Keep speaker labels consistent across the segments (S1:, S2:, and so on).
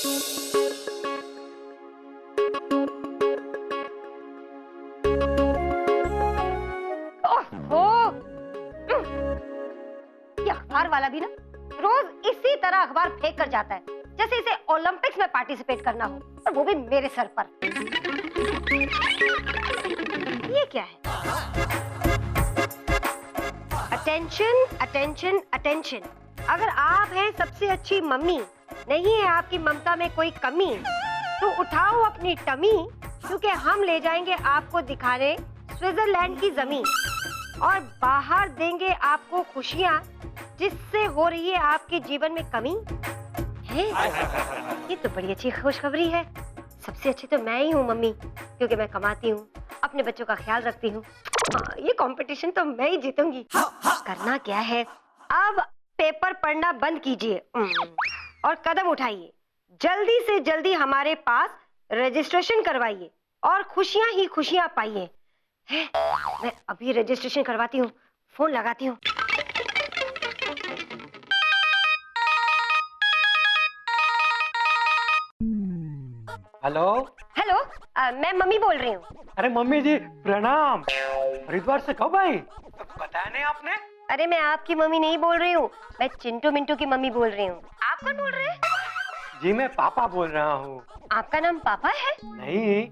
S1: ये अखबार वाला भी ना रोज इसी तरह अखबार फेंक कर जाता है, जैसे इसे ओलंपिक्स में पार्टिसिपेट करना हो, और वो भी मेरे सर पर। ये क्या है? Attention attention attention. अगर आप हैं सबसे अच्छी मम्मी, नहीं है आपकी ममता में कोई कमी, तो उठाओ अपनी टमी, क्योंकि हम ले जाएंगे आपको दिखाने स्विट्जरलैंड की जमीन, और बाहर देंगे आपको खुशियाँ जिससे हो रही है आपके जीवन में कमी है। ये तो बड़ी अच्छी खुशखबरी है। सबसे अच्छी तो मैं ही हूँ मम्मी, क्योंकि मैं कमाती हूँ, अपने बच्चों का ख्याल रखती हूँ। ये कंपटीशन तो मैं ही जीतूंगी। करना क्या है, अब पेपर पढ़ना बंद कीजिए और कदम उठाइए। जल्दी से जल्दी हमारे पास रजिस्ट्रेशन करवाइए और खुशियाँ ही खुशियाँ पाइए। मैं अभी रजिस्ट्रेशन करवाती हूँ, फोन लगाती हूँ।
S2: हेलो।
S1: हेलो, मैं मम्मी बोल रही हूँ।
S2: अरे मम्मी जी प्रणाम। हरिद्वार से कब आई? बताया नहीं आपने?
S1: अरे मैं आपकी मम्मी नहीं बोल रही हूँ, मैं चिंटू मिंटू की मम्मी बोल रही हूँ। आप कौन बोल रहे हैं?
S2: जी मैं पापा बोल रहा हूँ।
S1: आपका नाम पापा है?
S2: नहीं,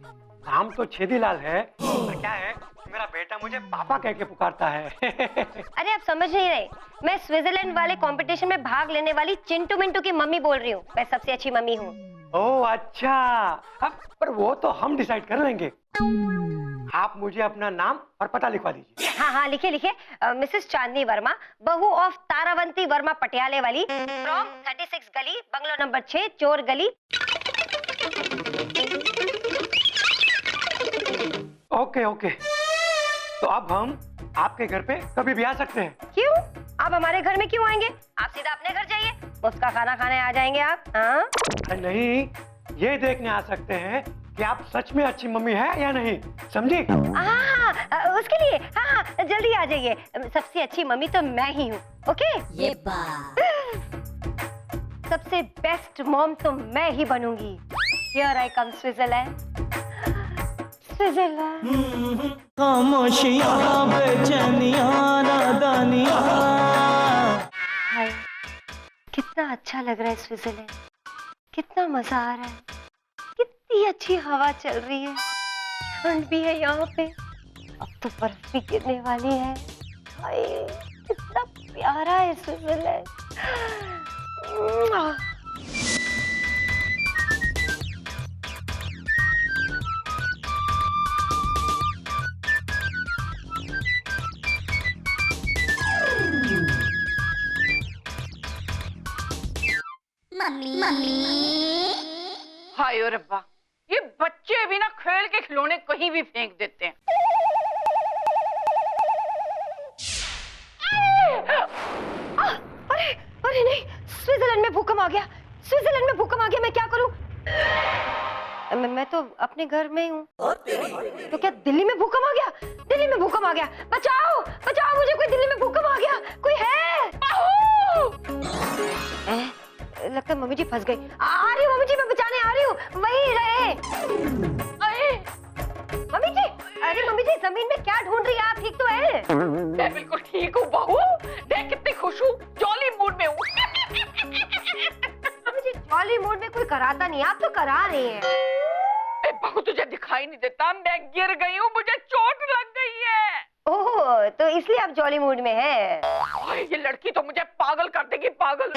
S2: नाम तो छेदीलाल है, पर क्या है मेरा बेटा मुझे पापा कह के पुकारता है।
S1: अरे आप समझ नहीं रहे, मैं स्विट्जरलैंड वाले कंपटीशन में भाग लेने वाली चिंटू मिंटू की मम्मी बोल रही हूँ। मैं सबसे अच्छी मम्मी हूँ।
S2: ओह अच्छा, अब पर वो तो हम डिसाइड कर लेंगे। आप मुझे अपना नाम और पता लिखवा दीजिए।
S1: हाँ हाँ लिखे लिखे। मिसेस चांदनी वर्मा, बहू ऑफ तारावंती वर्मा पटियाले वाली, फ्रॉम 36 गली, बंगलो नंबर 6, चोर गली।
S2: ओके ओके, तो अब हम आपके घर पे कभी भी आ सकते हैं।
S1: क्यों? आप हमारे घर में क्यों आएंगे? आप सीधा अपने घर जाइए, उसका खाना खाने आ जाएंगे आप। हाँ?
S2: नहीं, ये देखने आ सकते हैं कि आप सच में अच्छी मम्मी है या नहीं, समझी?
S1: हाँ, उसके लिए हाँ जल्दी आ जाइए। सबसे अच्छी मम्मी तो मैं ही हूँ। ओके?
S3: ये बात।
S1: सबसे बेस्ट मॉम तो मैं ही बनूंगी। Here I come Switzerland. Switzerland.
S4: खामोशियाँ बेचैनियाँ नादानियाँ।
S1: हाय, कितना अच्छा लग रहा है स्विट्जरलैंड, कितना मजा आ रहा है, कितनी अच्छी हवा चल रही है, ठंड भी है यहाँ पे, अब तो बर्फ भी गिरने वाली है। हाय, कितना प्यारा है स्विट्जरलैंड।
S3: हाय ओ रब्बा, ये बच्चे भी ना खेल के खिलौने कहीं भी फेंक देते हैं।
S1: अरे अरे नहीं, स्विट्जरलैंड में भूकंप आ गया, स्विट्जरलैंड में भूकंप आ गया। मैं क्या करूं? मैं तो अपने घर में हूँ। तो क्या दिल्ली में भूकंप आ गया? दिल्ली में भूकंप आ गया, बचाओ बचाओ मुझे, कोई दिल्ली में भूकंप आ गया, कोई है? लगता है मम्मी जी फंस गई। आ रही हूँ मम्मी जी, मैं बचाने आ रही हूँ, वहीं रहे। मम्मी जी, अरे मम्मी जी जमीन में क्या ढूंढ रही है आप? ठीक तो है?
S3: मैं बिल्कुल ठीक हूँ बहू, देख कितनी खुश हूँ, जॉली मूड में हूँ।
S1: मम्मी जी जॉली मूड में कोई कराता नहीं, आप तो करा रही हैं।
S3: बहू तुझे दिखाई नहीं देता, मैं गिर गई हूँ, मुझे चोट लग गई है।
S1: ओह, तो इसलिए आप जॉली मूड में हैं।
S3: ये लड़की तो मुझे पागल कर देगी, पागल।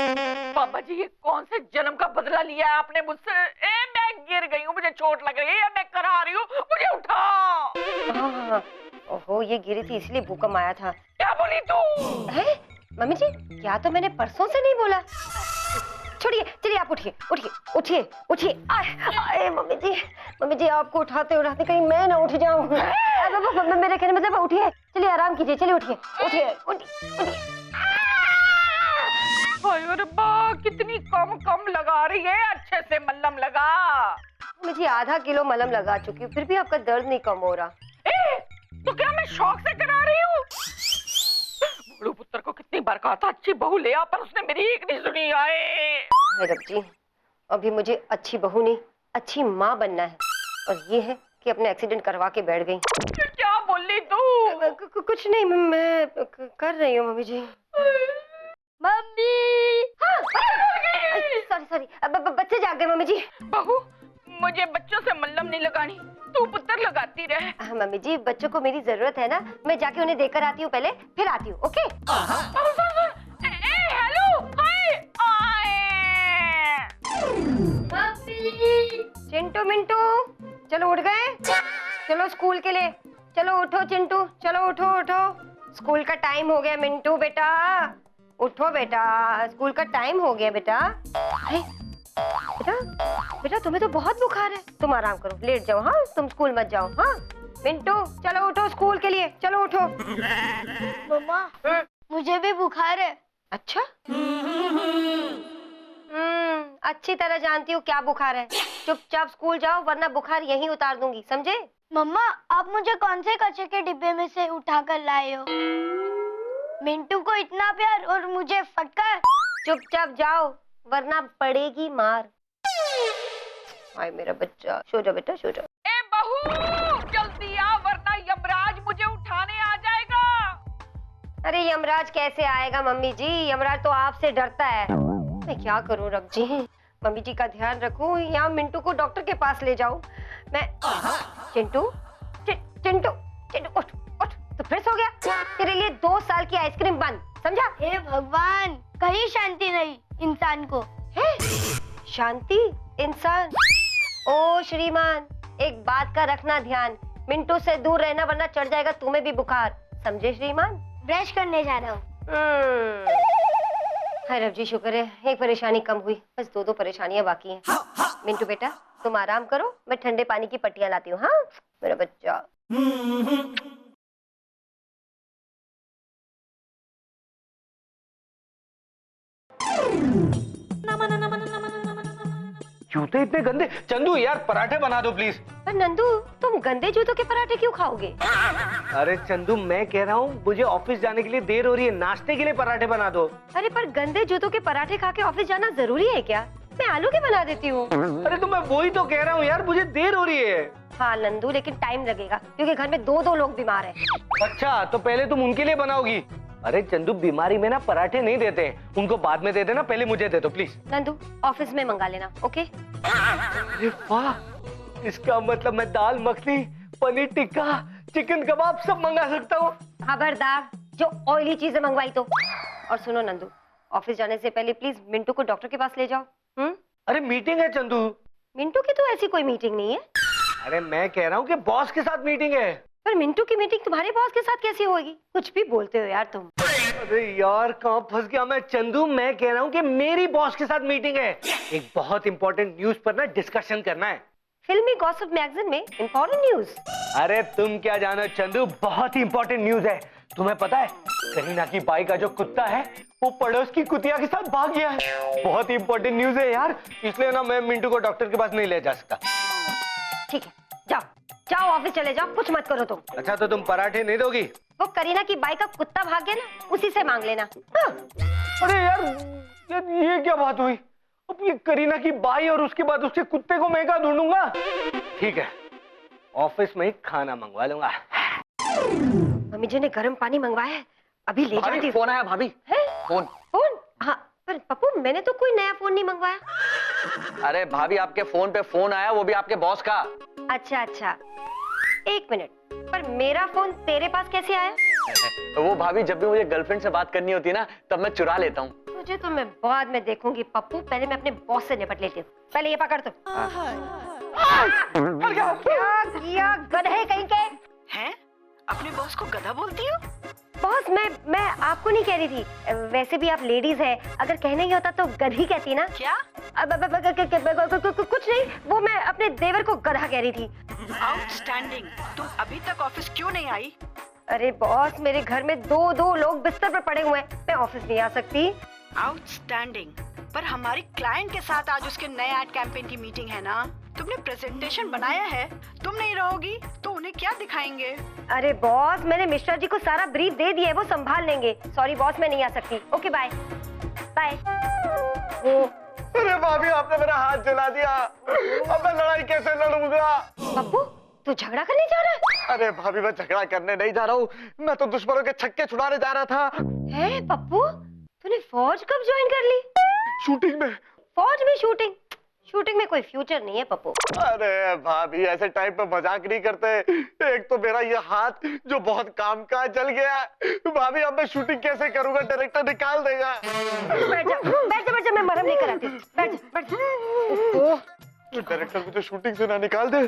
S3: बाबा जी ये कौन से जन्म का बदला लिया है आपने मुझसे? मैं गिर गई हूँ, मुझे चोट लग गई है, मैं करा रही हूँ, मुझे उठा।
S1: हाँ, ओहो ये गिरी थी इसलिए भूकंप आया था।
S3: क्या बोली तू?
S1: है मम्मी जी, क्या तो मैंने परसों से नहीं बोला। छोड़िए, चलिए आप उठिए उठिए उठिए उठिए। आए मम्मी जी आपको उठाते उठाते कहीं मैं ना उठ जाऊं। मेरे कहने मतलब उठिए, चलिए आराम कीजिए, चलिए उठिए उठिए उठिए।
S3: कितनी कम लगा रही है, अच्छे से मल्लम लगा।
S1: मुझे आधा किलो मलहम लगा चुकी हूँ, फिर भी आपका दर्द नहीं कम हो रहा।
S3: तो क्या मैं शौक से करा रही हूँ? बड़ू पुत्र को कितनी बार कहा था अच्छी बहू ले आ, पर उसने मेरी एक नहीं सुनी। आए
S1: रब जी, अभी मुझे अच्छी बहू नहीं अच्छी माँ बनना है, और ये है कि अपने एक्सीडेंट करवा के बैठ गई।
S3: क्या बोली तू?
S1: कुछ नहीं, मैं कर रही हूँ मम्मी जी। मम्मी! सॉरी सॉरी, बच्चे जाग गए मम्मी जी।
S3: बहू, मुझे बच्चों से मल्लम नहीं लगानी, तू पुत्र लगाती रहे।
S1: मम्मी जी, बच्चों को मेरी जरूरत है ना, मैं जाके उन्हें देकर आती हूँ पहले, फिर आती हूँ। ओके?
S3: हेलो, हाय, आए।
S1: चिंटू मिंटू, चलो उठ गए? चलो स्कूल के लिए, चलो उठो चिंटू, चलो उठो उठो, स्कूल का टाइम हो गया। मिंटू बेटा उठो बेटा, स्कूल का टाइम हो गया बेटा। बेटा बेटा तुम्हें तो बहुत बुखार है, तुम आराम करो, लेट जाओ। हाँ, तुम स्कूल मत जाओ। हाँ मिंटू, चलो उठो स्कूल के लिए, चलो उठो।
S5: मम्मा, मुझे भी बुखार है।
S1: अच्छा? अच्छी तरह जानती हूँ क्या बुखार है। चुपचाप स्कूल जाओ, वरना बुखार यहीं उतार दूंगी, समझे?
S5: मम्मा, आप मुझे कौन से कचरे के डिब्बे में से उठा कर लाए हो? मिंटू को इतना प्यार और मुझे फटकार।
S1: चुपचाप जाओ, वरना पड़ेगी मार। हाय मेरा बच्चा, सो जा बेटा, सो जा।
S3: ए बहू, जल्दी आ, वरना यमराज मुझे उठाने आ जाएगा।
S1: अरे यमराज कैसे आएगा मम्मी जी, यमराज तो आपसे डरता है। मैं क्या करूं रब जी, मम्मी जी का ध्यान रखूं या मिंटू को डॉक्टर के पास ले जाऊं? मैं चिंटू चिंटू चिंटू उठ उठ, तो फिर सो गया? तेरे लिए 2 साल की आइसक्रीम बंद, समझा?
S5: हे भगवान, कहीं शांति नहीं इंसान को।
S1: है शांति इंसान? ओ श्रीमान, एक बात का रखना ध्यान, मिंटू से दूर रहना, वरना चढ़ जाएगा तुम्हें भी बुखार, समझे श्रीमान?
S5: ब्रश करने जा रहा हूँ।
S1: हाय रब जी, शुक्र है एक परेशानी कम हुई, बस 2 परेशानियां बाकी हैं। मिंटू बेटा तुम आराम करो, मैं ठंडे पानी की पट्टियां लाती हूँ। हाँ मेरा बच्चा।
S2: जूते इतने गंदे। चंदू यार पराठे बना दो प्लीज।
S1: पर नंदू, तुम गंदे जूतों के पराठे क्यों खाओगे?
S2: अरे चंदू, मैं कह रहा हूँ मुझे ऑफिस जाने के लिए देर हो रही है, नाश्ते के लिए पराठे बना दो।
S1: अरे पर गंदे जूतों के पराठे खा के ऑफिस जाना जरूरी है क्या? मैं आलू के बना देती हूँ।
S2: अरे तो मैं वही तो कह रहा हूँ यार, मुझे देर हो रही है।
S1: हाँ नंदू, लेकिन टाइम लगेगा क्योंकि घर में 2 लोग बीमार हैं।
S2: अच्छा, तो पहले तुम उनके लिए बनाओगी? अरे चंदू, बीमारी में ना पराठे नहीं देते, उनको बाद में दे देना, पहले मुझे दे दो प्लीज।
S1: नंदू ऑफिस में मंगा लेना, ओके?
S2: अरे वाह, इसका मतलब मैं दाल मखनी, पनीर टिक्का, चिकन कबाब सब मंगा सकता हूँ।
S1: खबरदार जो ऑयली चीजें मंगवाई तो। और सुनो नंदू, ऑफिस जाने से पहले प्लीज मिंटू को डॉक्टर के पास ले जाओ।
S2: अरे मीटिंग है चंदू।
S1: मिंटू की तो ऐसी कोई मीटिंग नहीं है।
S2: अरे मैं कह रहा हूँ कि बॉस के साथ मीटिंग है।
S1: पर मिंटू की मीटिंग तुम्हारे बॉस के साथ कैसी होगी? कुछ भी बोलते हो यार तुम।
S2: अरे यार कहाँ फंस गया मैं चंदू, मैं कह रहा हूँ कि मेरी बॉस के साथ मीटिंग है, एक बहुत इंपॉर्टेंट न्यूज पर ना डिस्कशन करना है।
S1: फिल्मी गॉसिप मैगजीन में इंपॉर्टेंट न्यूज?
S2: अरे तुम क्या जानो चंदू, बहुत ही इंपॉर्टेंट न्यूज है। तुम्हें पता है करीना की बाई का जो कुत्ता है वो पड़ोस की कुतिया के साथ भाग गया है। बहुत ही इंपॉर्टेंट न्यूज है यार, इसलिए ना मैं मिंटू को डॉक्टर के पास नहीं ले जा सकता।
S1: ठीक है, जाओ जाओ ऑफिस चले जाओ, कुछ मत करो तुम।
S2: अच्छा तो तुम पराठे नहीं दोगी?
S1: वो करीना की बाई का कुत्ता भाग गया ना, उसी से मांग लेना। हाँ।
S2: अरे यार ये क्या बात हुई? अब ये करीना की बाई और उसके बाद उसके कुत्ते को मैं क्या ढूंढूंगा? ठीक है, ऑफिस में ही खाना मंगवा लूंगा।
S1: मम्मी जी ने गर्म पानी मंगवाया है, अभी ले जाती हूँ।
S3: फोन आया भाभी।
S1: है?
S3: फोन?
S1: हाँ, पर पप्पू मैंने तो कोई नया फोन नहीं मंगवाया।
S6: अरे भाभी, आपके फोन पे फोन आया, वो भी आपके बॉस का।
S1: अच्छा अच्छा, 1 मिनट, पर मेरा फोन तेरे पास कैसे आया?
S6: वो भाभी, जब भी मुझे गर्लफ्रेंड से बात करनी होती है ना, तब मैं चुरा लेता हूँ।
S1: तुझे तो मैं बाद में देखूंगी पप्पू, पहले मैं अपने बॉस से निपट लेती हूँ। पहले ये पकड़ तो। क्या किया गधे कहीं के?
S7: हैं? अपने बॉस को गधा बोलती हो?
S1: बॉस मैं आपको नहीं कह रही थी, वैसे भी आप लेडीज हैं, अगर कहना ही होता तो गधी कहती ना।
S7: क्या?
S1: कुछ नहीं, वो मैं अपने देवर को गधा कह रही थी।
S7: आउटस्टैंडिंग, तुम अभी तक ऑफिस क्यों नहीं आई?
S1: अरे बॉस, मेरे घर में 2 लोग बिस्तर पर पड़े हुए हैं, मैं ऑफिस नहीं आ सकती।
S7: आउटस्टैंडिंग, पर हमारी क्लाइंट के साथ आज उसके नए एड कैंपेन की मीटिंग है ना, तुमने प्रेजेंटेशन बनाया है, तुम नहीं रहोगी तो उन्हें क्या दिखाएंगे?
S1: अरे बॉस, मैंने मिश्रा जी को सारा ब्रीफ दे दिया है, वो संभाल लेंगे। सॉरी बॉस, मैं नहीं आ सकती। Okay bye bye.
S6: अरे भाभी आपने मेरा हाथ जला दिया, अब मैं लड़ाई कैसे लड़ूंगा?
S1: पप्पू तू झगड़ा करने जा रहा है?
S6: अरे भाभी मैं झगड़ा करने नहीं जा रहा हूँ, मैं तो दुश्मनों के छक्के छुड़ाने जा रहा था।
S1: है पप्पू तूने फौज कब ज्वाइन कर ली?
S6: शूटिंग में।
S1: फौज में शूटिंग? शूटिंग में कोई फ्यूचर नहीं है पप्पू।
S6: अरे भाभी ऐसे टाइम पे मजाक नहीं करते। एक तो मेरा ये हाथ जो बहुत काम का जल गया। भाभी अब मैं शूटिंग कैसे करूंगा? डायरेक्टर निकाल देगा।
S1: बैठ जा मैं मरहम लेकर आती हूँ। बैठ जा।
S6: डायरेक्टर मुझे शूटिंग से ना निकाल दे।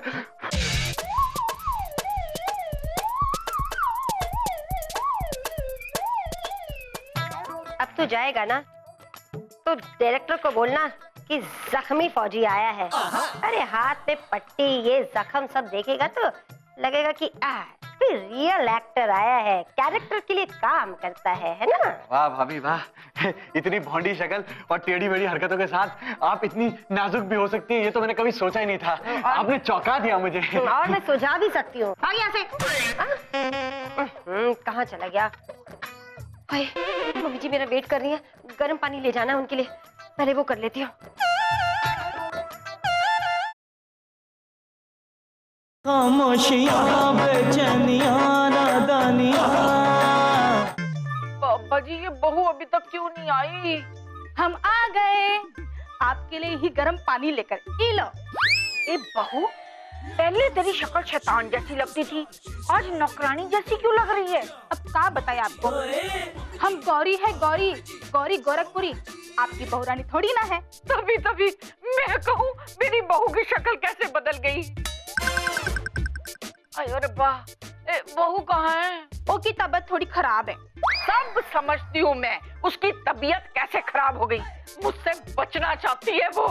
S1: अब तो जाएगा ना तो डायरेक्टर को बोलना कि जख्मी फौजी आया है। अरे हाथ पे पट्टी ये जख्म सब देखेगा तो लगेगा कि कोई रियल एक्टर आया है, कैरेक्टर के लिए काम करता है ना?
S6: वाह भाभी वाह, इतनी भौंडी शक्ल और टेढ़ी मेढ़ी हरकतों के साथ आप इतनी नाजुक भी हो सकती हैं, ये तो मैंने कभी सोचा ही नहीं था। आपने चौंका दिया मुझे।
S1: और मैं सुझा भी सकती हूँ। भाग यहाँ से। कहाँ चला गया? हाय, मम्मी जी मेरा वेट कर रही है, गर्म पानी ले जाना है उनके लिए, पहले वो कर लेती हूँ।
S4: खामोशियाँ बेचैनियाँ नादानियाँ।
S3: पापा जी ये बहू अभी तक क्यों नहीं आई?
S8: हम आ गए, आपके लिए ही गर्म पानी लेकर। P low.
S3: ए बहू, पहले तेरी शक्ल शैतान जैसी लगती थी, आज नौकरानी जैसी क्यों लग रही है?
S8: अब क्या बताए आपको? हम गौरी है, गौरी गौरी गोरखपुरी, आपकी बहुरानी थोड़ी ना है।
S3: तभी मैं कहूँ मेरी बहू की शक्ल कैसे बदल गई। अरे वाह, बहू कहाँ है?
S8: उसकी तबीयत थोड़ी खराब है।
S3: सब समझती हूँ मैं, उसकी तबीयत कैसे खराब हो गई, मुझसे बचना चाहती है वो।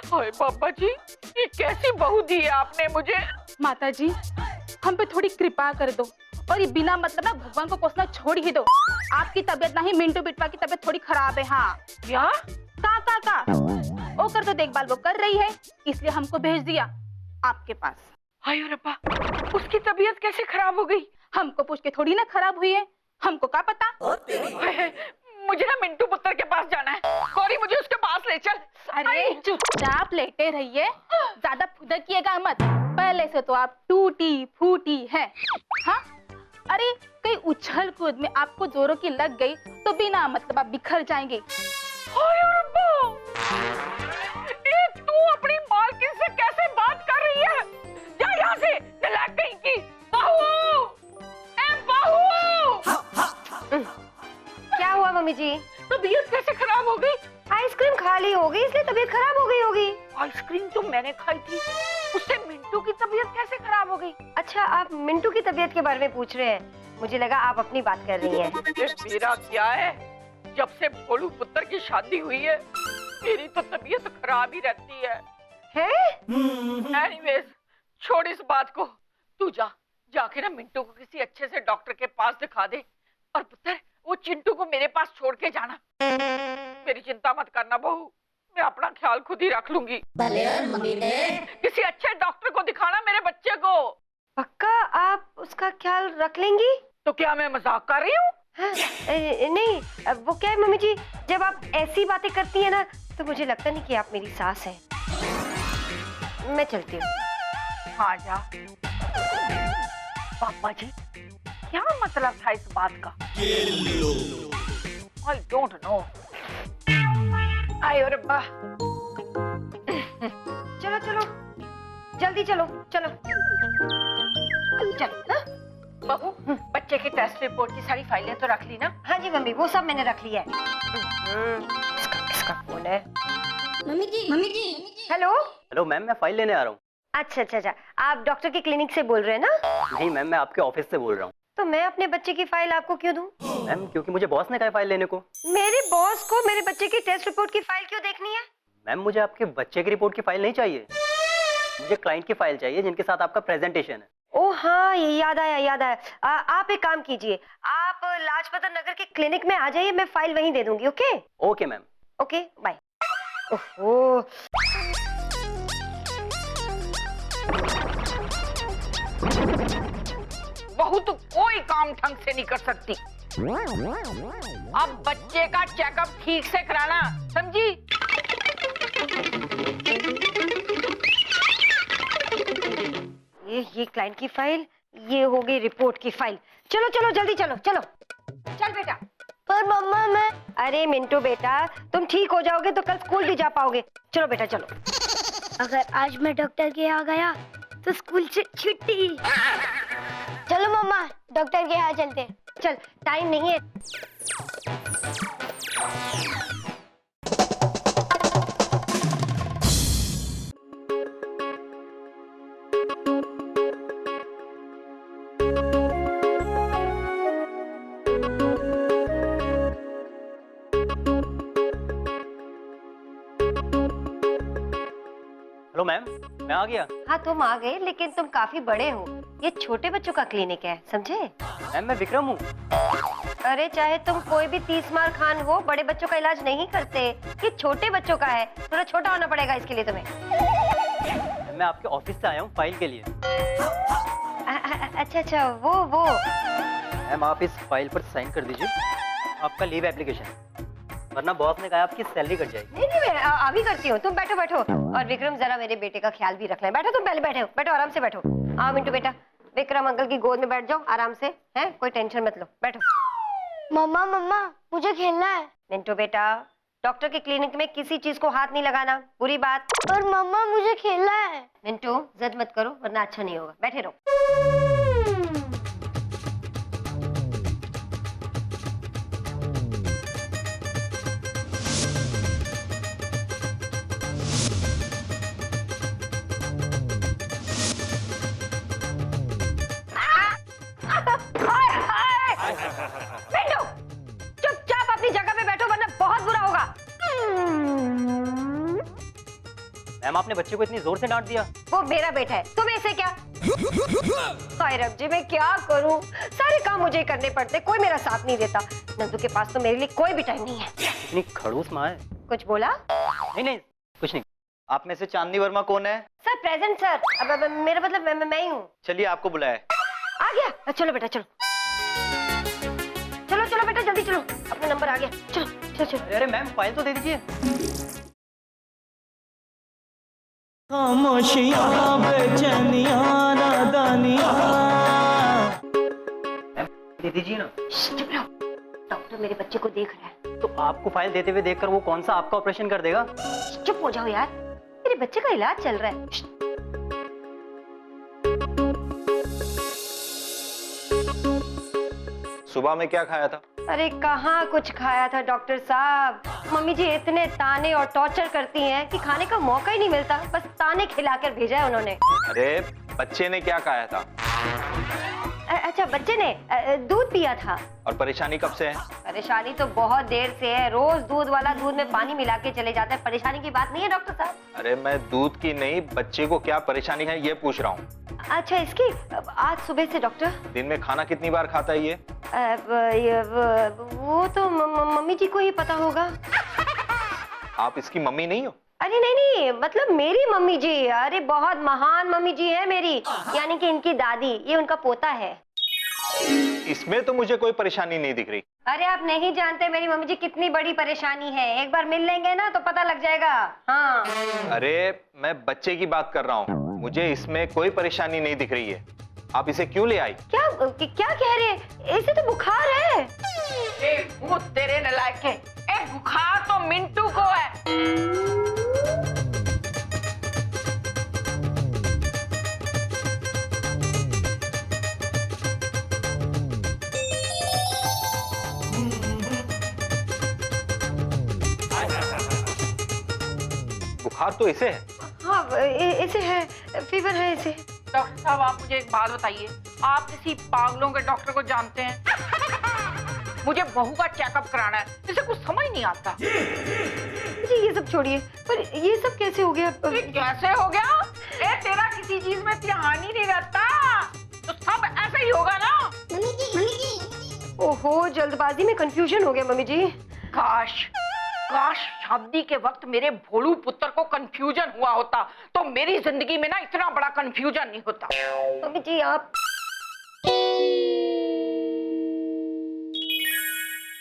S3: हाय बाबा जी, ये कैसी बहू दी है आपने मुझे?
S8: माता जी हम पे थोड़ी कृपा कर दो और ये बिना मतलब ना भगवान को कोसना छोड़ ही दो। आपकी तबीयत नहीं, मिंटू बिटवा की तबीयत थोड़ी खराब है। हाँ
S3: क्या?
S8: का वो कर तो देखभाल वो कर रही है, इसलिए हमको भेज दिया आपके पास।
S3: हाय रब्बा, उसकी तबीयत कैसे खराब हो गई?
S8: हमको पूछ के थोड़ी ना खराब हुई है, हमको क्या पता।
S3: मुझे ना मिंटू पुत्र के पास जाना है। गौरी मुझे उसके पास ले चल।
S8: अरे चुपचाप लेटे रहिए, ज्यादा फुदकिएगा मत। पहले से तो आप टूटी फूटी है। हाँ अरे कहीं उछल कूद में आपको जोरों की लग गई तो बिना मतलब आप बिखर जाएंगे।
S3: हाय रब्बा, तू अपनी मालकिन से कैसे बात कर रही है? जा यहाँ से, नलायक कहीं की। बहू, ए बहू।
S1: क्या हुआ मम्मी जी?
S3: तबीयत कैसे खराब हो गई?
S1: आइसक्रीम खा ली होगी इसलिए तबीयत खराब हो गई होगी।
S3: आइसक्रीम तो मैंने खाई थी, उससे मिंटू की तबीयत कैसे खराब हो गई?
S1: अच्छा आप मिंटू की तबीयत के बारे में पूछ रहे हैं, मुझे लगा आप अपनी बात कर रही हैं।
S3: मेरा क्या है, जब से भोलू पुत्र की शादी हुई है मेरी तो तबीयत खराब ही रहती है। एनीवेज छोड़ इस बात को, तू जाके ना मिंटू को किसी अच्छे से डॉक्टर के पास दिखा दे, और पुत्र वो चिंटू को मेरे पास छोड़ के जाना। मेरी चिंता मत करना बहू, मैं अपना ख्याल खुद ही रख लूंगी। किसी अच्छे डॉक्टर को दिखाना मेरे बच्चे को।
S1: पक्का आप उसका ख्याल रख लेंगी?
S3: तो क्या मैं मजाक कर रही हूँ?
S1: हाँ, नहीं वो क्या है मम्मी जी, जब आप ऐसी बातें करती हैं ना तो मुझे लगता नहीं कि आप मेरी सास हैं। मैं चलती हूँ।
S3: हाँ जा। पापा जी क्या मतलब था इस बात का? I don't know. आयो रब्बा।
S1: चलो जल्दी चलो।
S3: चल बहू, बच्चे की टेस्ट रिपोर्ट की सारी फाइलें तो रख ली ना?
S1: हाँ जी मम्मी, वो सब मैंने रख लिया है। किसका फोन है?
S5: मम्मी जी
S9: हेलो मैम, मैं फाइल लेने आ रहा हूँ।
S1: अच्छा, आप डॉक्टर की क्लिनिक से बोल रहे हैं ना?
S9: नहीं मैम, मैं आपके ऑफिस से बोल रहा हूँ।
S1: तो मैं अपने बच्चे की फाइल आपको क्यों दूं?
S9: मैम क्योंकि मुझे बॉस ने कहा फाइल लेने को।
S1: मेरे बॉस को मेरे बच्चे की टेस्ट रिपोर्ट की फाइल क्यों देखनी है?
S9: मैम मुझे आपके बच्चे की रिपोर्ट की फाइल नहीं चाहिए, मुझे क्लाइंट की फाइल चाहिए जिनके साथ आपका प्रेजेंटेशन है।
S1: ओ हाँ, ये याद आया। आप एक काम कीजिए, आप लाजपत नगर के क्लिनिक में आ जाइए, मैं फाइल वहीं दे दूंगी। Okay
S9: okay ma'am.
S1: Okay bye. ओहो,
S3: बहू तो कोई काम ढंग से नहीं कर सकती। अब बच्चे का चेकअप ठीक से कराना, समझी?
S1: ये क्लाइंट की फाइल, ये हो गई रिपोर्ट की फाइल। चलो चलो जल्दी चलो चलो। चल बेटा।
S5: पर मम्मा मैं।
S1: अरे मिंटू बेटा, तुम ठीक हो जाओगे तो कल स्कूल भी जा पाओगे। चलो बेटा चलो।
S5: अगर आज मैं डॉक्टर के यहाँ गया तो स्कूल से छुट्टी। चलो मम्मा डॉक्टर के यहाँ चलते हैं।
S1: चल, टाइम नहीं है।
S9: हेलो मैम, मैं आ गया।
S1: हाँ तुम आ गए, लेकिन तुम काफी बड़े हो। ये छोटे बच्चों का क्लिनिक है, समझे?
S9: मैम मैं विक्रम हूँ।
S1: अरे चाहे तुम कोई भी 30 मार खान हो, बड़े बच्चों का इलाज नहीं करते। ये छोटे बच्चों का है, थोड़ा छोटा होना पड़ेगा इसके लिए तुम्हें।
S9: मैं आपके ऑफिस से आया हूँ फाइल के लिए।
S1: अच्छा अच्छा, वो
S9: मैम आप इस फाइल पर साइन कर दीजिए, आपका लीव एप्लीकेशन, वरना बॉस ने कहा आपकी सैलरी कट जाएगी।
S1: नहीं मैं अभी करती हूँ, तुम बैठो बैठो। और विक्रम जरा मेरे बेटे का ख्याल भी रख लें। बैठो तुम, पहले बैठो बैठो, आराम से बैठो। आओ मिंटू बेटा, विक्रम अंकल की गोद में बैठ जाओ आराम से, हैं? कोई टेंशन मत लो, बैठो।
S5: मम्मा मम्मा मुझे खेलना है।
S1: मिंटू बेटा, डॉक्टर के क्लिनिक में किसी चीज को हाथ नहीं लगाना, बुरी बात।
S5: पर मम्मा मुझे खेलना है।
S1: मिंटू जिद मत करो, वरना अच्छा नहीं होगा। बैठे रहो। मिंटू, चुपचाप अपनी जगह पे बैठो, वरना बहुत बुरा होगा।
S9: मैम आपने बच्चे को इतनी जोर से डांट दिया।
S1: वो मेरा बेटा है, तुम्हें इसे क्या? हाय रब जी, मैं क्या करूं? सारे काम मुझे ही करने पड़ते, कोई मेरा साथ नहीं देता। नंदू के पास तो मेरे लिए कोई भी टाइम नहीं है।
S9: इतनी खड़ूस माँ है।
S1: कुछ बोला?
S9: नहीं नहीं कुछ नहीं।
S6: आप में से चांदनी वर्मा कौन है?
S1: Sir present sir. अब मेरा मतलब मैं ही हूँ।
S6: चलिए आपको बुलाया।
S1: आ गया? चलो बेटा चलो चलो चलो बेटा, जल्दी चलो, अपना नंबर आ गया। चलो चलो चलो।
S9: अरे मैम फाइल तो दे दीजिए।
S4: खामोशियाँ बेचैनियाँ नादानियाँ।
S9: दे दीजिए ना।
S1: चुप रहो, डॉक्टर मेरे बच्चे को देख रहा है।
S9: तो आपको फाइल देते हुए देखकर वो कौन सा आपका ऑपरेशन कर देगा?
S1: चुप हो जाओ यार, मेरे बच्चे का इलाज चल रहा है।
S6: सुबह में क्या खाया था?
S1: अरे कहाँ कुछ खाया था डॉक्टर साहब। मम्मी जी इतने ताने और टॉर्चर करती हैं कि खाने का मौका ही नहीं मिलता, बस ताने खिलाकर भेजा है उन्होंने।
S6: अरे बच्चे ने क्या खाया था?
S1: अच्छा बच्चे ने दूध पिया था।
S6: और परेशानी कब से है?
S1: परेशानी तो बहुत देर से है, रोज दूध वाला दूध में पानी मिला के चले जाता है। परेशानी की बात नहीं है डॉक्टर साहब।
S6: अरे मैं दूध की नहीं, बच्चे को क्या परेशानी है ये पूछ रहा हूँ।
S1: अच्छा इसकी आज सुबह से डॉक्टर।
S6: दिन में खाना कितनी बार खाता है ये?
S1: वो तो मम्मी जी को ही पता होगा।
S6: आप इसकी मम्मी नहीं हो?
S1: अरे नहीं नहीं, मतलब मेरी मम्मी जी। अरे बहुत महान मम्मी जी है मेरी, यानी कि इनकी दादी, ये उनका पोता है।
S6: इसमें तो मुझे कोई परेशानी नहीं दिख रही।
S1: अरे आप नहीं जानते मेरी मम्मी जी कितनी बड़ी परेशानी है, एक बार मिल लेंगे ना तो पता लग जाएगा। हाँ।
S6: अरे मैं बच्चे की बात कर रहा हूँ, मुझे इसमें कोई परेशानी नहीं दिख रही है। आप इसे क्यों ले आई?
S1: क्या कह रहे हैं? इसे तो बुखार है।
S3: भूत तेरे नलायक के, बुखार तो मिंटू को है।
S6: बुखार तो इसे है।
S1: हाँ इसे है, फीवर है इसे।
S3: डॉक्टर साहब आप मुझे एक बात बताइए, आप किसी पागलों के डॉक्टर को जानते हैं? मुझे बहू का चेकअप कराना है, इसे कुछ समझ नहीं आता।
S1: जी ये सब छोड़िए, पर ये सब कैसे हो गया?
S3: ये कैसे हो गया? तेरा किसी चीज में ध्यान ही नहीं रहता, तो सब ऐसे ही होगा ना।
S1: ओहो, जल्दबाजी में कंफ्यूजन हो गया मम्मी जी।
S3: काश शादी के वक्त मेरे भोलू पुत्र को कंफ्यूजन हुआ होता तो मेरी जिंदगी में ना इतना बड़ा कंफ्यूजन नहीं होता।
S1: मम्मी जी आप।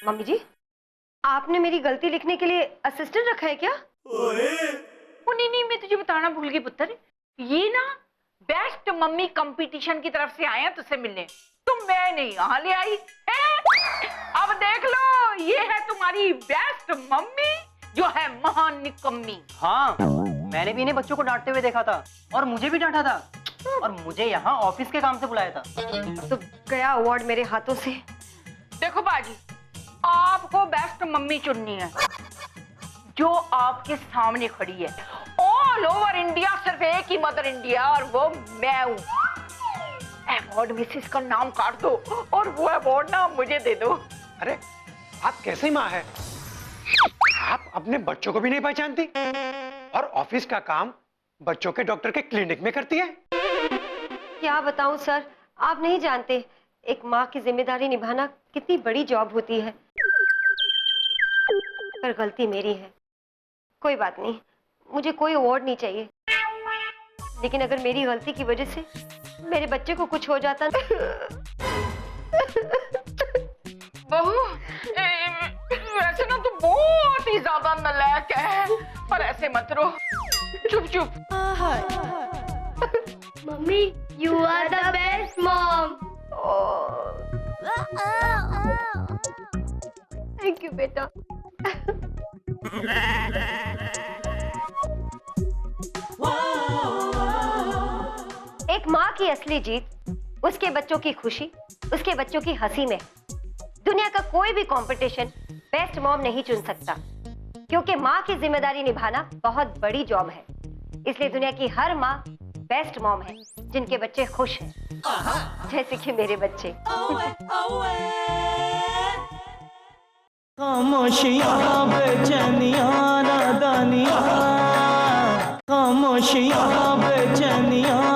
S1: मम्मी जी आपने मेरी गलती लिखने के लिए असिस्टेंट रखा है क्या?
S3: नहीं, मैं तुझे बताना भूल गई पुत्र, ये ना बेस्ट मम्मी कंपटीशन की तरफ से आए हैं तुझसे मिलने, तो मैंने यहाँ ले आई है। अब देख लो, ये है तुम्हारी बेस्ट मम्मी जो है महान निकम्मी।
S9: हाँ, मैंने भी इन्हें बच्चों को डांटते हुए देखा था और मुझे भी डांटा था और मुझे यहाँ ऑफिस के काम से बुलाया था।
S1: तो गया अवार्ड मेरे हाथों से।
S3: देखो बाजी, आपको बेस्ट मम्मी चुननी है जो आपके सामने खड़ी है। ऑल ओवर इंडिया सिर्फ एक ही मदर इंडिया और वो मैं हूँ। अवार्ड में से इसका नाम काट दो और वो अवार्ड ना मुझे दे दो।
S2: अरे आप कैसी माँ है, आप अपने बच्चों को भी नहीं पहचानती और ऑफिस का काम बच्चों के डॉक्टर के क्लिनिक में करती है।
S1: क्या बताऊं सर, आप नहीं जानते एक माँ की जिम्मेदारी निभाना कितनी बड़ी जॉब होती है। पर गलती मेरी है, कोई बात नहीं, मुझे कोई अवार्ड नहीं चाहिए। लेकिन अगर मेरी गलती की वजह से मेरे बच्चे को कुछ हो जाता ना।
S3: बहू, वैसे ना तू बहुत ही ज्यादा नालायक है, पर ऐसे मत रो, चुप चुप।
S5: Mummy, you are the best mom.
S1: Thank you बेटा। एक माँ की असली जीत उसके बच्चों की खुशी, उसके बच्चों की हंसी में। दुनिया का कोई भी कंपटीशन बेस्ट मॉम नहीं चुन सकता, क्योंकि माँ की जिम्मेदारी निभाना बहुत बड़ी जॉब है। इसलिए दुनिया की हर माँ बेस्ट मॉम है जिनके बच्चे खुश हैं, जैसे कि मेरे बच्चे।
S4: खामोशियाँ बेचैनियाँ नादानियाँ, खामोशियाँ बेचैनियाँ